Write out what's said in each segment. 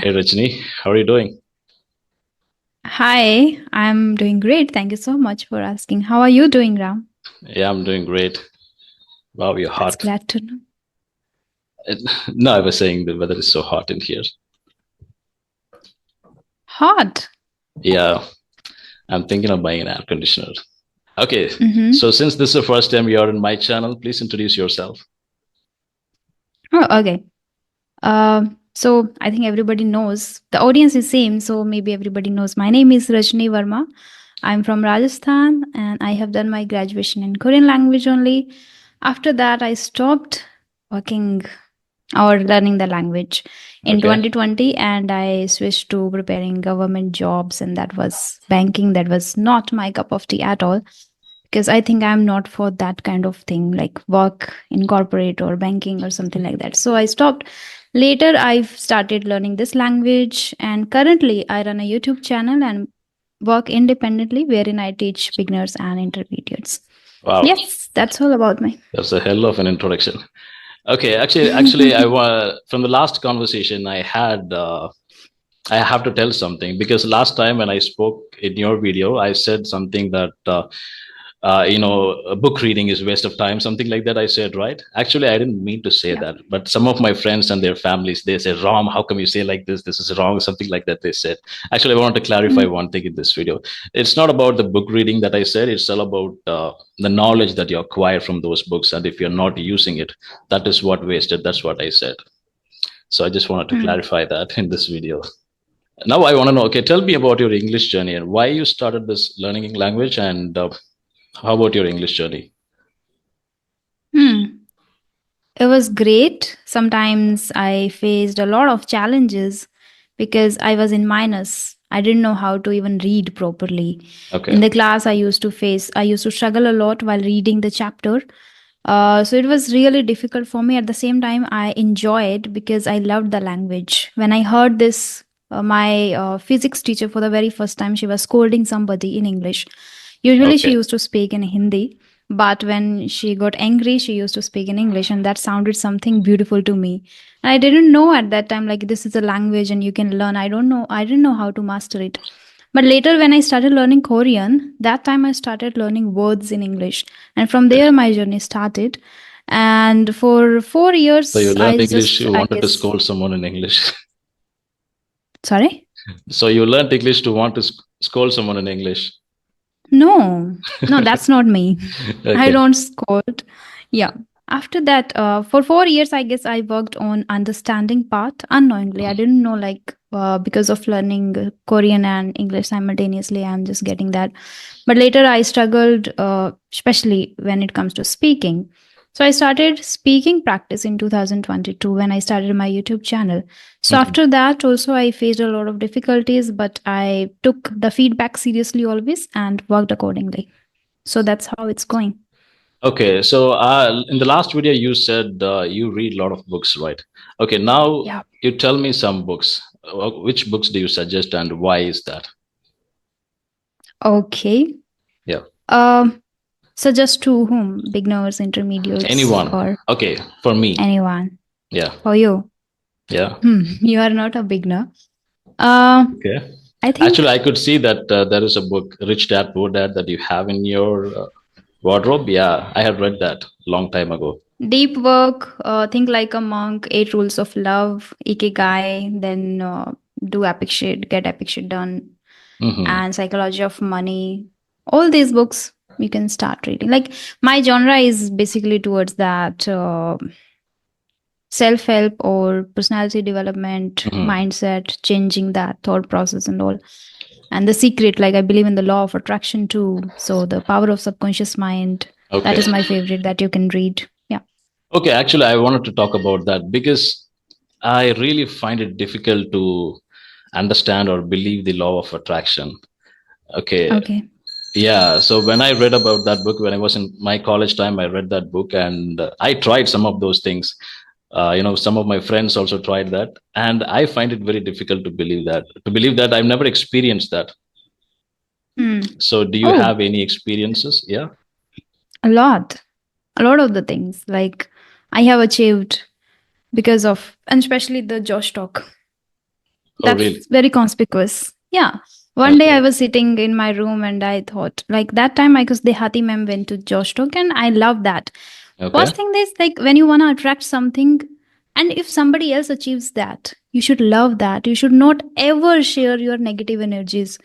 Yeah. Hey Rajni, how are you doing? Hi, I'm doing great. Thank you so much for asking. How are you doing, Ram? Yeah, I'm doing great. Wow, you're That's hot. glad to know. No, I was saying the weather is so hot in here. Hot. Yeah, I'm thinking of buying an air conditioner. Okay, Mm-hmm. so since this is the first time you're in my channel, please introduce yourself. Oh, okay. So I think everybody knows. The audience is same, so maybe everybody knows. My name is Rajni Verma. I'm from Rajasthan, and I have done my graduation in Korean language only. After that, I stopped working or learning the language in Okay, 2020, and I switched to preparing government jobs, and that was banking. That was not my cup of tea at all, because I think I'm not for that kind of thing, like work in corporate or banking or something like that. So I stopped. Later I've started learning this language, and currently I run a YouTube channel and work independently, wherein I teach beginners and intermediates. wow, Yes, that's all about me. that's a hell of an introduction. Okay, actually, from the last conversation I had. I have to tell something because last time when I spoke in your video, I said something that a book reading is waste of time, something like that. I said, right? Actually, I didn't mean to say Yeah. that, but some of my friends and their families they say, Ram, how come you say like this? This is wrong, something like that. They said. Actually, I want to clarify Mm. one thing in this video. It's not about the book reading that I said. It's all about the knowledge that you acquire from those books, and if you're not using it, that is what wasted. That's what I said. So I just wanted to Mm. clarify that in this video. Now I want to know. Okay, tell me about your English journey and why you started this learning language, and how about your English journey? Hmm. It was great. Sometimes I faced a lot of challenges because I was in minus. I didn't know how to even read properly. Okay. In the class, I used to struggle a lot while reading the chapter. So it was really difficult for me. At the same time, I enjoyed because I loved the language. When I heard this, my physics teacher for the very first time, she was scolding somebody in English. Usually, she Okay. used to speak in Hindi, but when she got angry, she used to speak in English, and that sounded something beautiful to me. And I didn't know at that time, like, this is a language and you can learn. I didn't know how to master it. But later, when I started learning Korean, that time I started learning words in English. And from Okay. there, my journey started. And for four So you years, learned I English. just, You I wanted to guess, scold someone in English. sorry? So you learned English to want to scold someone in English. No, no, that's not me. I Okay. don't scold. Yeah. After that, for 4 years, I guess I worked on understanding part unknowingly. I didn't know, like, because of learning Korean and English simultaneously, I'm just getting that. But later, I struggled, especially when it comes to speaking. So I started speaking practice in 2022 when I started my YouTube channel. So Mhm. after that, also I faced a lot of difficulties, but I took the feedback seriously always and worked accordingly. So that's how it's going. Okay. So in the last video, you said you read a lot of books, right? Okay. Now Yeah. you tell me some books. Which books do you suggest, and why is that? Okay. Yeah. Um, suggest to whom? Beginners, intermediates, Anyone. or Okay. For me. anyone? Yeah. For you? Yeah. You are not a beginner. Uh, Okay. I think Actually, I could see that there is a book, Rich Dad Poor Dad, that you have in your wardrobe. Yeah, I have read that long time ago. deep work, think like a monk, 8 rules of love, ikigai, then do epic shit, get epic shit done, Hmm. and psychology of money. All these books you can start reading. Like my genre is basically towards that self help or personality development, Hmm. mindset, changing that thought process and all. And the secret, like I believe in the law of attraction too. So the power of subconscious mind. That Okay. is my favorite that you can read. Yeah. Okay. Actually, I wanted to talk about that because I really find it difficult to understand or believe the law of attraction. Okay. Okay. Yeah. So when I read about that book, when I was in my college time, I read that book and I tried some of those things. Some of my friends also tried that, and I find it very difficult to believe that I've never experienced that. Hmm. So do you Oh, have any experiences? Yeah. a lot. A lot of the things like I have achieved because of, and especially the Josh talk. Oh, really? That's very conspicuous. Yeah. One day I Okay. was sitting in my room and I thought, like that time I guess the Hati ma'am went to Josh Talk and I love that. Okay. First thing is like when you want to attract something, and if somebody else achieves that, you should love that. You should not ever share your negative energies.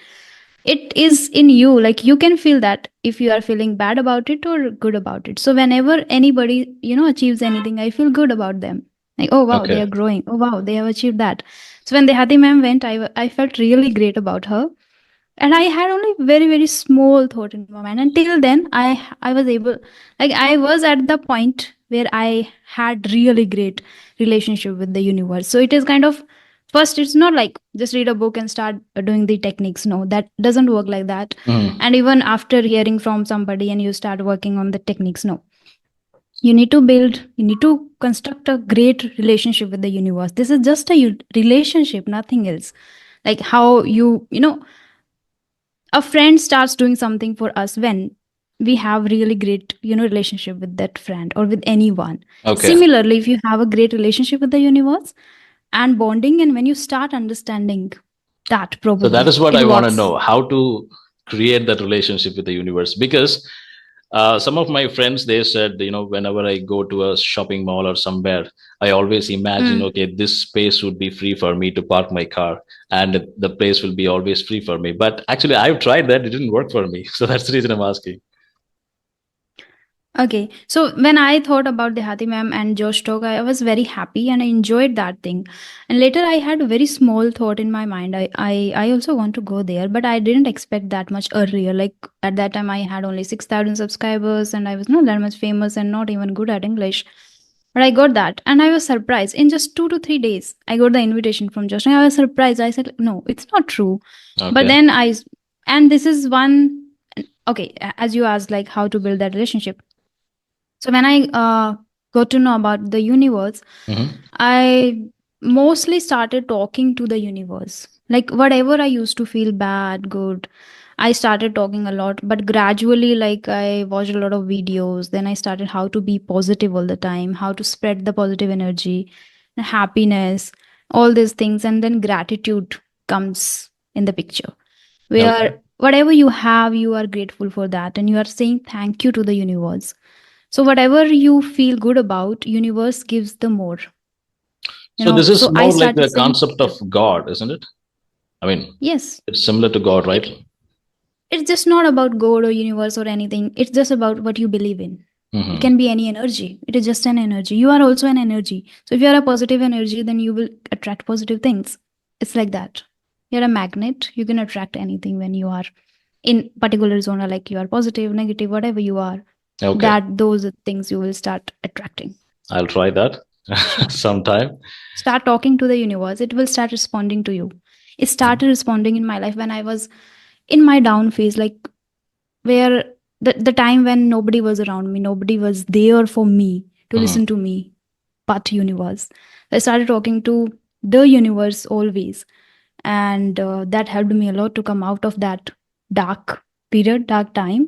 It is in you. Like you can feel that if you are feeling bad about it or good about it. So whenever anybody, achieves anything, I feel good about them. Like, oh wow, they Okay. are growing. Oh wow, they have achieved that. So when the Hati ma'am went, I felt really great about her. And I had only very, very small thought in my mind. Until then, I was able, like I was at the point where I had really great relationship with the universe. So it is kind of, first it's not like just read a book and start doing the techniques. No, that doesn't work like that. Mhm. And even after hearing from somebody and you start working on the techniques, no, you need to build, you need to construct a great relationship with the universe. This is just a relationship, nothing else. Like how a friend starts doing something for us when we have really great relationship with that friend or with anyone. Okay. Similarly, if you have a great relationship with the universe and bonding, and when you start understanding that, So that probably is what I it want to works. know, how to create that relationship with the universe. Because some of my friends, they said, whenever I go to a shopping mall or somewhere, I always imagine, Mm. okay, this space would be free for me to park my car, and the place will be always free for me. But actually, I've tried that; it didn't work for me. So that's the reason I'm asking. Okay, so when I thought about the Hati ma'am and Josh talk, I was very happy and I enjoyed that thing. And later I had a very small thought in my mind. I also want to go there, but I didn't expect that much earlier. Like at that time, I had only 6,000 subscribers and I was not that much famous and not even good at English. But I got that and I was surprised. In just 2 to 3 days, I got the invitation from Josh. And I was surprised. I said, no, it's not true. But Okay. then and this is one, okay, as you asked, like how to build that relationship. So when I got to know about the universe, Hmm. I mostly started talking to the universe. Like whatever I used to feel bad, good, I started talking a lot. But gradually, like I watched a lot of videos. Then I started how to be positive all the time, how to spread the positive energy, happiness, all these things. And then gratitude comes in the picture, Okay. where whatever you have, you are grateful for that. And you are saying thank you to the universe. So whatever you feel good about, universe gives the more. So this So is I more like started the saying, concept yeah, of God, isn't it? I mean, yes. it's similar to God, right? It, it's just not about God or universe or anything. It's just about what you believe in. It Hmm. can be any energy. It is just an energy. You are also an energy. So if you are a positive energy, then you will attract positive things. It's like that. You're a magnet. You can attract anything when you are in particular zone, like you are positive, negative, whatever you are. Okay. That those are things you will start attracting. I'll try that sometime. Start talking to the universe, it will start responding to you. It started responding in my life when I was in my down phase, like where the time when nobody was around me, nobody was there for me to Hmm. listen to me, but universe. I started talking to the universe always, and that helped me a lot to come out of that dark period, dark time.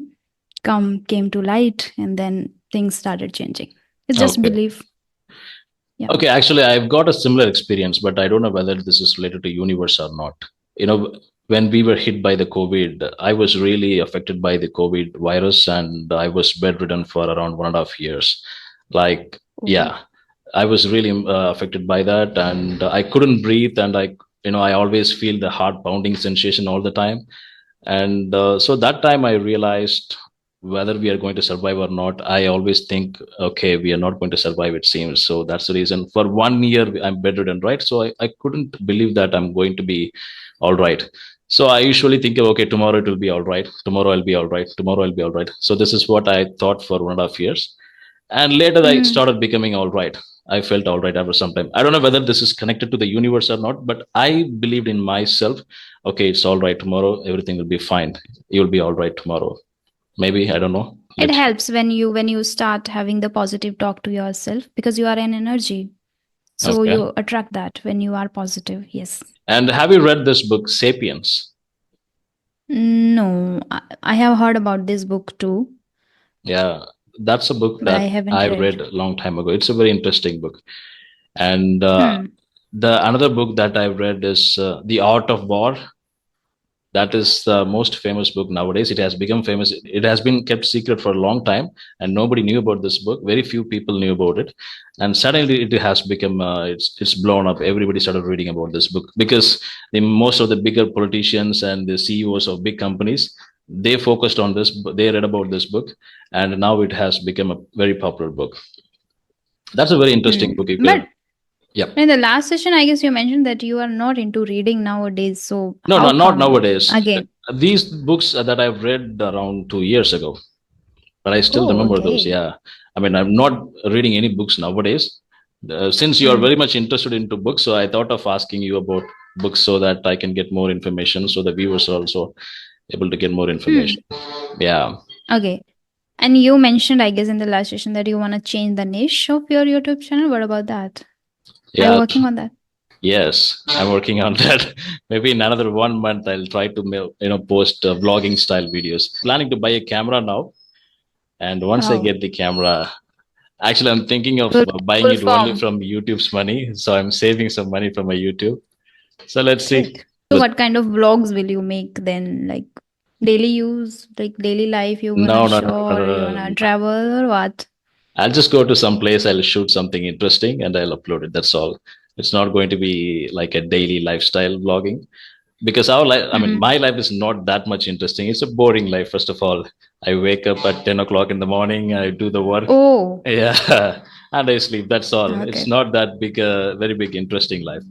Came to light, and then things started changing. It's just Okay. belief. Yeah. Okay, actually, I've got a similar experience, but I don't know whether this is related to universe or not. You know, when we were hit by the COVID, I was really affected by the COVID virus, and I was bedridden for around 1.5 years. Like, Oh. yeah, I was really affected by that, and I couldn't breathe, and I always feel the heart pounding sensation all the time. And so that time I realized whether we are going to survive or not. I always think, okay, we are not going to survive, it seems. So that's the reason for 1 year I'm bedridden, right? So I couldn't believe that I'm going to be all right. So I usually think, okay, tomorrow it will be all right, tomorrow I'll be all right, tomorrow I'll be all right. So this is what I thought for 1.5 years, and later I Mm. started becoming all right. I felt all right after some time. I don't know whether this is connected to the universe or not, but I believed in myself. Okay, it's all right, tomorrow everything will be fine. You'll be all right tomorrow. Maybe, I don't know. It Let helps when you start having the positive talk to yourself because you are an energy. So Okay. you attract that when you are positive. Yes. And have you read this book, Sapiens? No, I have heard about this book too, Yeah, that's a book but I that haven't I read. read a long time ago. It's a very interesting book. And Hmm. The another book that I've read is The Art of War. That is the most famous book nowadays. It has become famous. It has been kept secret for a long time, and nobody knew about this book. Very few people knew about it, and suddenly it has become it's blown up. Everybody started reading about this book because most of the bigger politicians and the CEOs of big companies, they focused on this. They read about this book, and now it has become a very popular book. That's a very interesting book. You But can, yeah. in the last session, I guess you mentioned that you are not into reading nowadays. So No, how no, not come? nowadays. Again. These books that I've read around 2 years ago, but I still Oh, remember those. okay. Yeah, I mean, I'm not reading any books nowadays. Since you are Mm. very much interested into books, so I thought of asking you about books so that I can get more information, so the viewers are also able to get more Hmm. information. Yeah, Okay. And you mentioned, I guess, in the last session that you want to change the niche of your YouTube channel. What about that? Are you yeah, working on that? yes, I'm working on that. Maybe in another 1 month, I'll try to post vlogging style videos. Planning to buy a camera now, and once I Wow. get the camera, actually, I'm thinking of Full, buying full it only form. from YouTube's money. So I'm saving some money from my YouTube. So let's see. Great. So, what kind of vlogs will you make then? Like daily use, like daily life, you No, wanna no, show, no, no, or no, you no, wanna no. travel, or what? I'll just go to some place, I'll shoot something interesting and I'll upload it. That's all. It's not going to be like a daily lifestyle vlogging because our life, I mean, Mm. my life is not that much interesting. It's a boring life, first of all. I wake up at 10 o'clock in the morning, I do the work. Oh, Yeah. And I sleep. That's all. It's okay. not that big, very big, interesting life.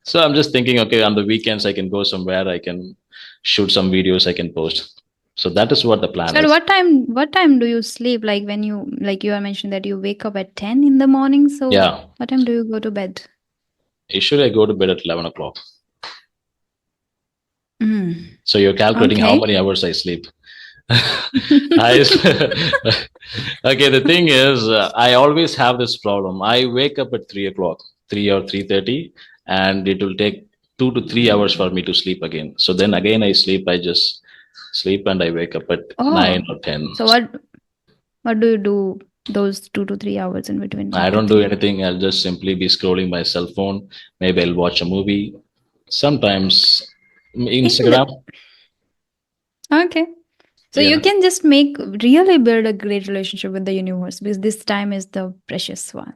So I'm just thinking, okay, on the weekends, I can go somewhere, I can shoot some videos, I can post. So that is what the plan So, at is. what time do you sleep? Like when you, like you are mentioned that you wake up at 10 in the morning. So, Yeah. what time do you go to bed? Usually I go to bed at 11 o'clock. Mm. So you're calculating how Okay. many hours I sleep. I, okay, the thing is, I always have this problem. I wake up at 3 o'clock, 3 or 3:30, and it will take 2 to 3 hours for me to sleep again. So then again, I sleep. I just sleep and I wake up at Oh, 9 or 10. so what do you do those 2 to 3 hours in between I up to don't do three? anything. I'll just simply be scrolling my cell phone. Maybe I'll watch a movie. Sometimes In the, Instagram. okay. So you Yeah. can just make really build a great relationship with the universe because this time is the precious one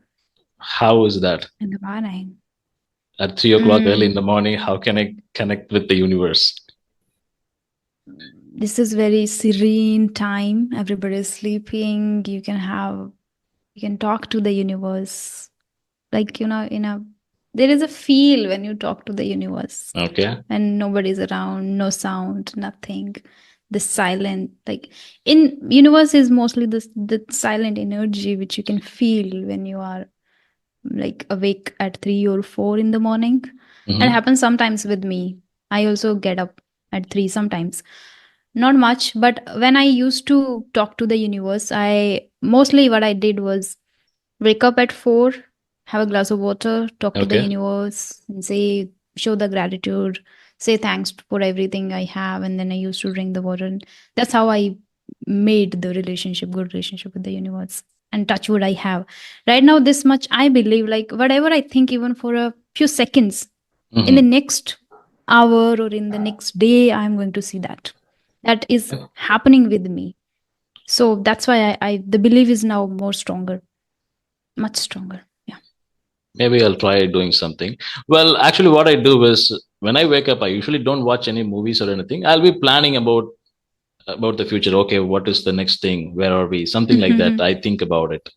How is that? in the morning. At 3 o'clock early in Mm, the morning, how can I connect with the universe? this is very serene time. Everybody is sleeping. You can talk to the universe. Like, there is a feel when you talk to the universe Okay. and nobody's around, no sound, nothing. The silent, like in universe is mostly the silent energy which you can feel when you are like awake at 3 or 4 in the morning. And it Hmm. happens sometimes with me. I also get up at 3 sometimes. Not much, but when I used to talk to the universe, I mostly what I did was wake up at 4, have a glass of water, talk to the Okay. universe, and show the gratitude, say thanks for everything I have. And then I used to drink the water. And that's how I made the good relationship with the universe. And touch what I have. Right now, this much I believe, like whatever I think, even for a few seconds, in the Hmm. next hour or in the next day, I'm going to see that. That is happening with me. So that's why the belief is now more stronger, much stronger. Yeah. Maybe I'll try doing something. Well, actually, what I do is when I wake up, I usually don't watch any movies or anything. I'll be planning about the future. Okay, what is the next thing? Where are we? Something like that. I think about it,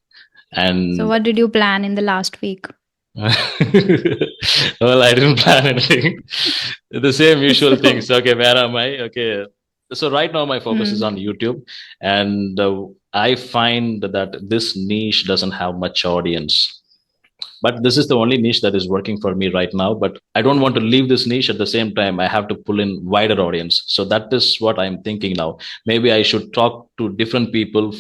So, and what did you plan in the last week? well, I didn't plan anything. The same usual So, things. Okay, where am I? Okay. So right now my focus is on mm, YouTube, and I find that this niche doesn't have much audience. But this is the only niche that is working for me right now. But I don't want to leave this niche. At the same time, I have to pull in wider audience. So that is what I'm thinking now. Maybe I should talk to different people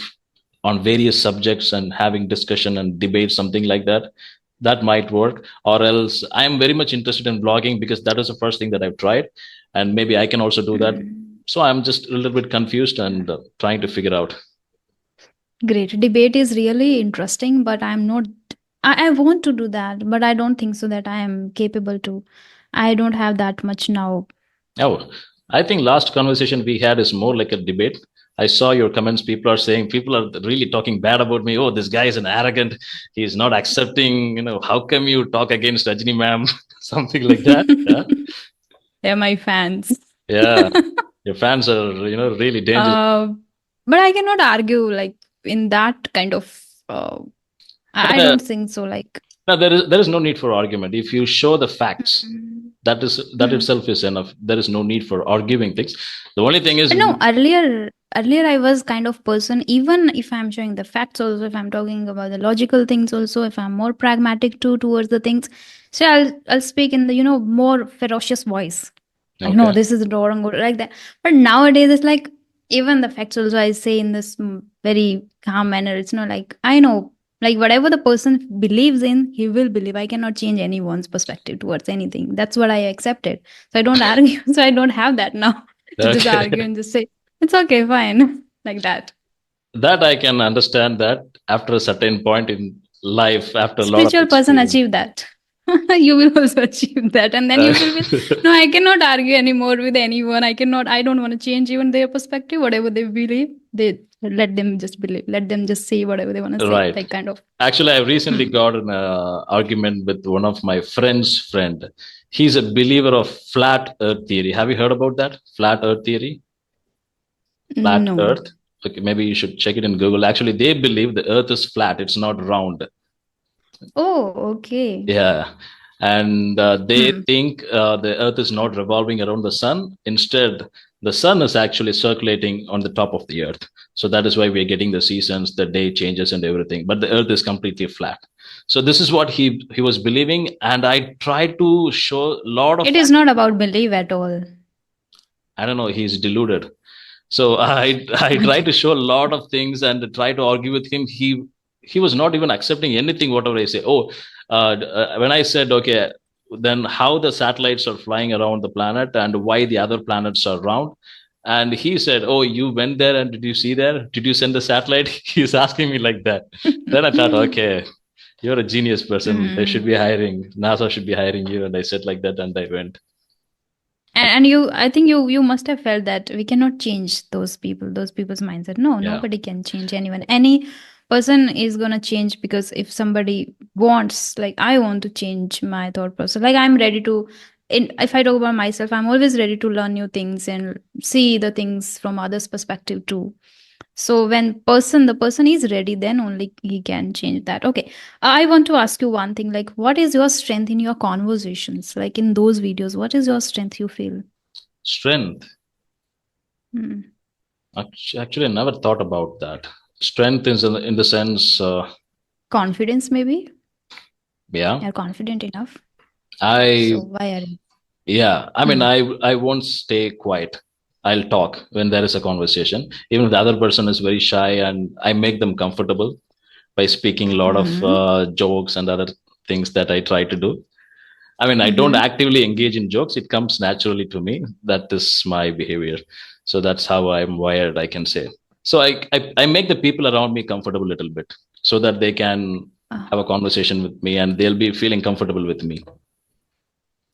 on various subjects and having discussion and debate, something like that. That might work. Or else I am very much interested in blogging because that is the first thing that I've tried, and maybe I can also do that. mm, So I'm just a little bit confused yeah. and trying to figure out. Great. Debate is really interesting, but I'm not. I want to do that, but I don't think so that I am capable to. I don't have that much now. Oh, I think last conversation we had is more like a debate. I saw your comments. People are really talking bad about me. Oh, this guy is an arrogant. He's not accepting. How come you talk against Rajni ma'am? Something like that. Yeah. They're my fans. Yeah. Your fans are, really dangerous. uh, but I cannot argue like in that kind of. I Uh, don't think so. Like, No, there is no need for argument. If you show the facts, mm, that mm. itself is enough. There is no need for arguing things. The only thing is, No, earlier I was kind of person. Even if I'm showing the facts, also if I'm talking about the logical things, also if I'm more pragmatic too towards the things, so I'll speak in the more ferocious voice. Like, no, okay, this is wrong, or like that. But nowadays, it's like even the facts also I say in this very calm manner. It's not like I know, like whatever the person believes in, he will believe. I cannot change anyone's perspective towards anything. That's what I accepted. So I don't argue. So I don't have that now to just okay, argue and just say it's okay, fine, like that. that I can understand that after a certain point in life, after a lot of Spiritual person experience. achieve that. You will also achieve that, and then you will feel no, I cannot argue anymore with anyone. I don't want to change even their perspective. Whatever they believe, they let them just believe, let them just say whatever they want to say, Right. like kind of. Actually, I recently got an argument with one of my friend. He's a believer of flat Earth theory. Have you heard about that? Flat Earth theory? Flat No. Earth. Okay, maybe you should check it in Google. Actually, they believe the Earth is flat; it's not round. Oh, okay. Yeah, and they Hmm. think the Earth is not revolving around the sun. Instead, the sun is actually circulating on the top of the Earth. So that is why we're getting the seasons, the day changes, and everything. But the Earth is completely flat. So this is what he was believing, and I tried to show a lot of. It is not about belief at all. I don't know. He's deluded. So I tried Okay. to show a lot of things and try to argue with him. He was not even accepting anything whatever I say. Oh, when I said okay, then how the satellites are flying around the planet and why the other planets are round. And he said, "Oh, you went there and did you see there? Did you send the satellite?" He's asking me like that. Then I thought, okay, you're a genius person. They should Hmm. be hiring. NASA should be hiring you. And I said like that, and I went. And you, I think you must have felt that we cannot change those people's mindset. No, Yeah, nobody can change anyone. Any person is gonna change because if somebody wants, like I want to change my thought process. Like I'm ready to. If I talk about myself, I'm always ready to learn new things and see the things from others' perspective too. So when the person is ready, then only he can change that. Okay, I want to ask you one thing. Like, what is your strength in your conversations? Like in those videos, what is your strength you feel? strength. Hmm. Actually, I never thought about that. Strength is in the sense, Confidence, maybe yeah. you're confident enough. So I why are you? yeah. I mean, Hmm. I won't stay quiet. I'll talk when there is a conversation, even if the other person is very shy, and I make them comfortable by speaking a lot of Hmm. jokes and other things that I try to do. I mean, I don't Hmm. actively engage in jokes; it comes naturally to me. That is my behavior. So that's how I'm wired, I can say. So I make the people around me comfortable a little bit so that they can Uh, have a conversation with me and they'll be feeling comfortable with me.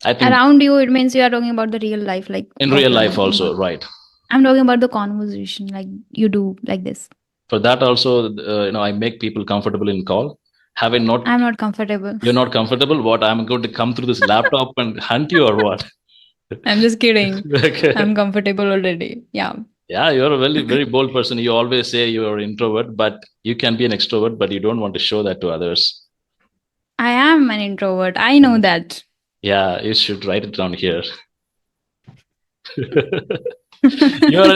I think around you, it means you are talking about the real life, like in real life offline. also, right? I'm talking about the conversation, like you do like this. For that also, I make people comfortable in call. Have I not? I'm not comfortable. You're not comfortable? What? I'm going to come through this laptop and hunt you or what? I'm just kidding. Okay. I'm comfortable already. Yeah. Yeah, you're a very, very bold person. You always say you're an introvert, but you can be an extrovert, but you don't want to show that to others. I am an introvert. I know Mm. that. Yeah, you should write it down here.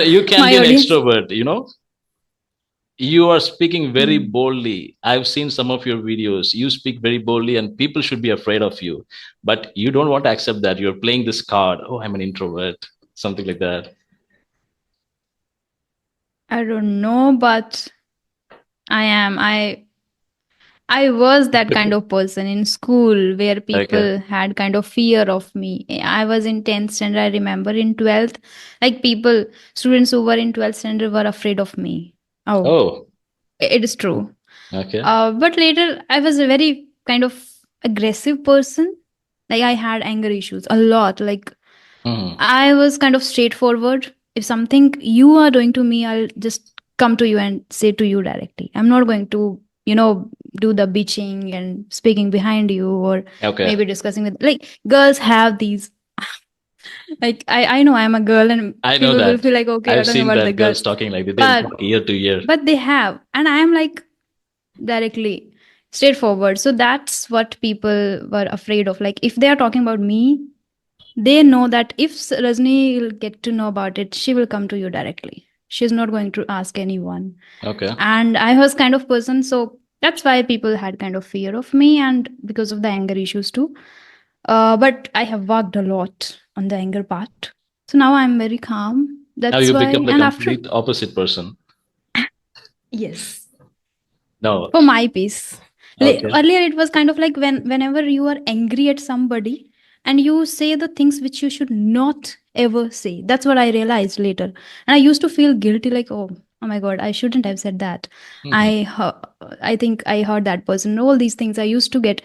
You can be My an audience. extrovert, you are speaking very Mm. boldly. I've seen some of your videos. You speak very boldly, and people should be afraid of you. But you don't want to accept that. You're playing this card. Oh, I'm an introvert, something like that. I don't know, but I am. I was that kind of person in school where Okay. people had kind of fear of me. I was in 10th standard. I remember in 12th, like students who were in 12th standard were afraid of me. Oh, Oh, it is true. okay. But later, I was very kind of aggressive person. Like I had anger issues a lot. Like Hmm. I was kind of straightforward. If something you are doing to me, I'll just come to you and say to you directly. I'm not going to, do the bitching and speaking behind you, or Okay. maybe discussing with, like, girls have these. Like I know I'm a girl and I know people will that. feel like, okay, you're I've talking seen about the that girl. girls talking like that. They'll But talk ear to ear. they have. And I am like directly straightforward. So that's what people were afraid of. Like if they are talking about me, they know that if Rajni will get to know about it, she will come to you directly. She's not going to ask anyone. Okay. And I was kind of person, so that's why people had kind of fear of me, and because of the anger issues too. But I have worked a lot on the anger part. So now I'm very calm. Now That's you why. become the And after, complete opposite person. yes, No. for my peace. Okay. Earlier, it was kind of like whenever you are angry at somebody and you say the things which you should not ever say. That's what I realized later. And I used to feel guilty, like, oh my God, I shouldn't have said that. Hmm. I, I think I hurt that person. All these things I used to get.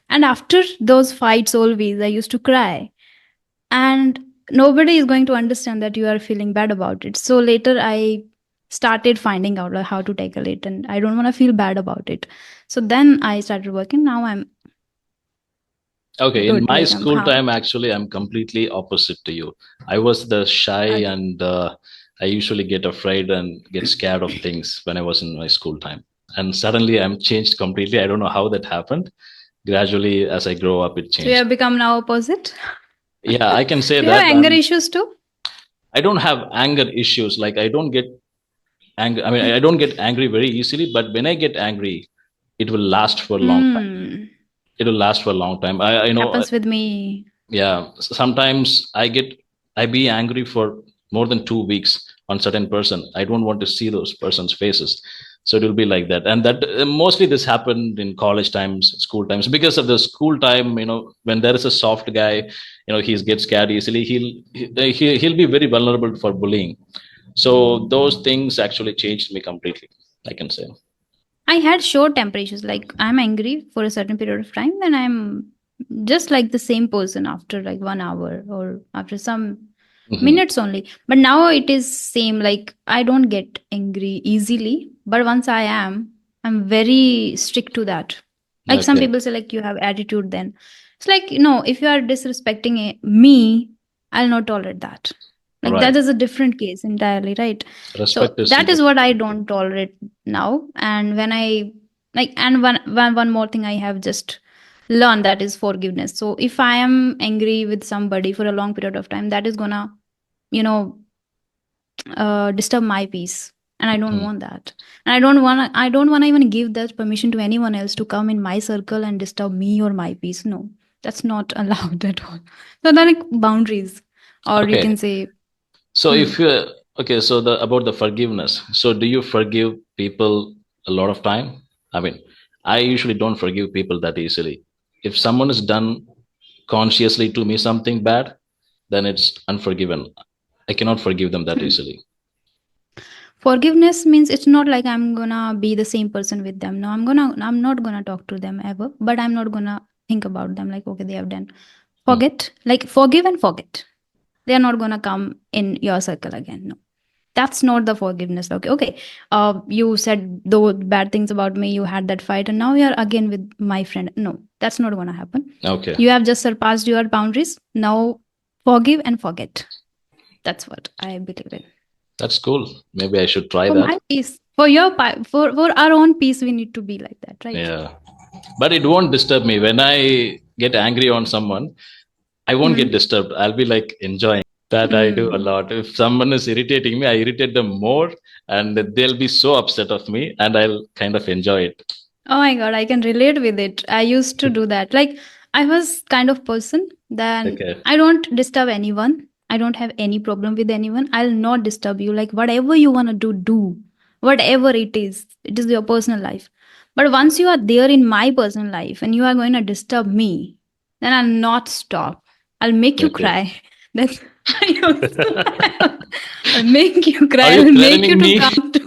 And after those fights, always, I used to cry. And nobody is going to understand that you are feeling bad about it. So later I started finding out like how to tackle it, and I don't want to feel bad about it. So then I started working. Now I'm Okay. In good, my like I'm school calm. time, actually, I'm completely opposite to you. I was the shy, Okay. and I usually get afraid and get scared of things when I was in my school time. And suddenly I'm changed completely. I don't know how that happened. Gradually, as I grow up, it So you changed. have become now opposite. Yeah, I can say Do you have that. anger issues too? I don't have anger issues. Like I don't get angry. I mean, I don't get angry very easily. But when I get angry, it will last for a long time. Hmm. It will last for a long time. I know. Happens with me. Yeah, sometimes I be angry for more than 2 weeks on certain person. I don't want to see those persons faces, so it will be like that. And that mostly this happened in college times, school times, because of the school time. When there is a soft guy, he gets scared easily. He'll be very vulnerable for bullying. So those things actually changed me completely, I can say. I had short temperatures. Like I'm angry for a certain period of time, then I'm just like the same person after like 1 hour or after some Hmm. minutes only. But now it is same. Like I don't get angry easily, but once I'm very strict to that. Like some Okay. people say, like you have attitude. Then it's like, if you are disrespecting me, I'll not tolerate that. Like Right. that is a different case entirely, right? So Respect is that is important. what I don't tolerate now. And when I like, and one more thing I have just learned, that is forgiveness. So if I am angry with somebody for a long period of time, that is gonna, you know, disturb my peace. And I don't Mhm. want that. And I don't wanna even give that permission to anyone else to come in my circle and disturb me or my peace. No, that's not allowed at all. So there are like boundaries. Or you Okay. can say, So hmm. if you okay, so the about the forgiveness. So do you forgive people a lot of time? I mean, I usually don't forgive people that easily. If someone has done consciously to me something bad, then it's unforgiven. I cannot forgive them that Hmm. easily. Forgiveness means it's not like I'm gonna be the same person with them. No, I'm not gonna talk to them ever, but I'm not gonna think about them like, okay, they have done. Hmm. Forget, like forgive and forget. They are not gonna come in your circle again. No. That's not the forgiveness. Okay, okay. You said those bad things about me, you had that fight, and now you're again with my friend. No, that's not gonna happen. Okay, You have just surpassed your boundaries. Now forgive and forget. That's what I believe in. that's cool. Maybe I should try For that. my peace, for for our own peace, we need to be like that, right? Yeah, but it won't disturb me when I get angry on someone. I won't get Hmm. disturbed. I'll be like enjoying. That I do a Hmm. lot. If someone is irritating me, I irritate them more, and they'll be so upset of me, and I'll kind of enjoy it. Oh my God, I can relate with it. I used to do that. Like, I was kind of person, then Okay. I don't disturb anyone. I don't have any problem with anyone. I'll not disturb you. Like, whatever you want to do, do. Whatever it is. It is your personal life. But once you are there in my personal life and you are going to disturb me, then I'll not stop. I'll make you Okay. cry. That's I used to. I'll make you Are cry. you I'll make you threatening to me? come to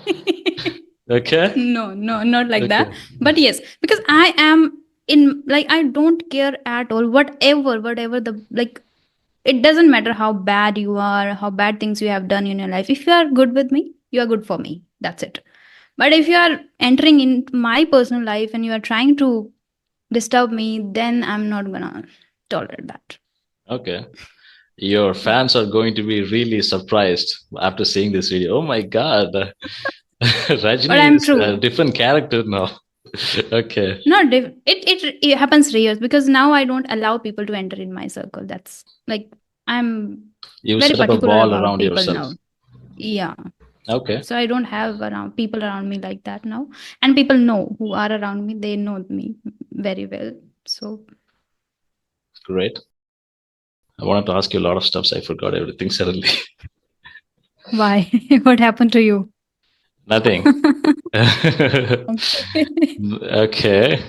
me. Okay. No, no, not like that. Okay. But yes, because I am. in like I don't care at all, whatever the like, it doesn't matter how bad you are, how bad things you have done in your life. If you are good with me, you are good for me, that's it. But if you are entering in my personal life and you are trying to disturb me, then I'm not gonna tolerate that. Okay. Your fans are going to be really surprised after seeing this video. Oh my God. But Rajni I'm is a true. different character now. Okay. Not it happens rare because now I don't allow people to enter in my circle. That's like, I'm You very set up a particular wall about around people yourself. now. Yeah. Okay. So I don't have around people around me like that now. And people know who are around me, they know me very well. So Great. I wanted to ask you a lot of stuff. So I forgot everything suddenly. why? What happened to you? Nothing. Okay. Okay.